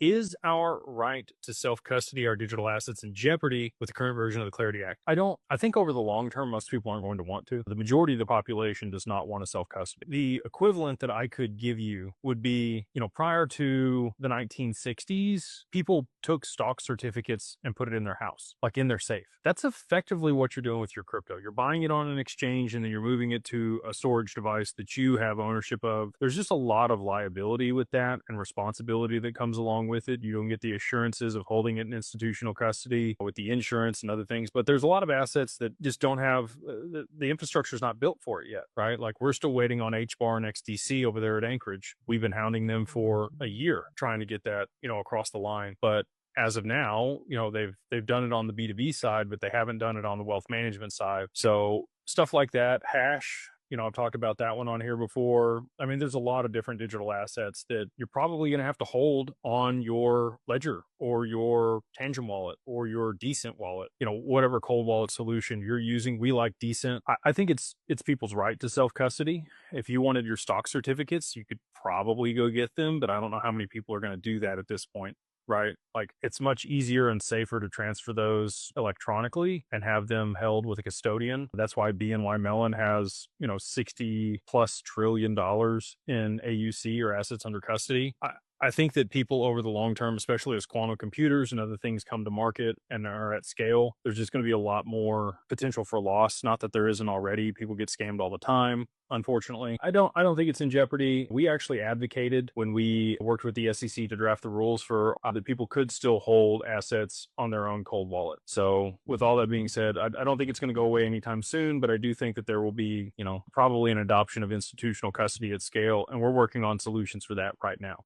Is our right to self-custody our digital assets in jeopardy with the current version of the Clarity Act? I think over the long term, most people aren't going to want to. The majority of the population does not want to self-custody. The equivalent that I could give you would be, prior to the 1960s, people took stock certificates and put it in their house, like in their safe. That's effectively what you're doing with your crypto. You're buying it on an exchange and then you're moving it to a storage device that you have ownership of. There's just a lot of liability with that and responsibility that comes along with it. You don't get the assurances of holding it in institutional custody with the insurance and other things, but there's a lot of assets that just don't have the infrastructure is not built for it yet, right? Like we're still waiting on HBAR and XDC over there at Anchorage. We've been hounding them for a year trying to get that, across the line. But as of now, they've done it on the B2B side, but they haven't done it on the wealth management side. So stuff like that, Hash, I've talked about that one on here before. I mean, there's a lot of different digital assets that you're probably going to have to hold on your Ledger or your Tangent wallet or your Decent wallet, whatever cold wallet solution you're using. We like Decent. I think it's people's right to self custody. If you wanted your stock certificates, you could probably go get them, but I don't know how many people are going to do that at this point. Right? Like it's much easier and safer to transfer those electronically and have them held with a custodian. That's why BNY Mellon has, 60 plus trillion dollars in AUC or assets under custody. I think that people over the long term, especially as quantum computers and other things come to market and are at scale, there's just going to be a lot more potential for loss. Not that there isn't already. People get scammed all the time. Unfortunately, I don't think it's in jeopardy. We actually advocated when we worked with the SEC to draft the rules for that people could still hold assets on their own cold wallet. So with all that being said, I don't think it's going to go away anytime soon, but I do think that there will be, probably an adoption of institutional custody at scale. And we're working on solutions for that right now.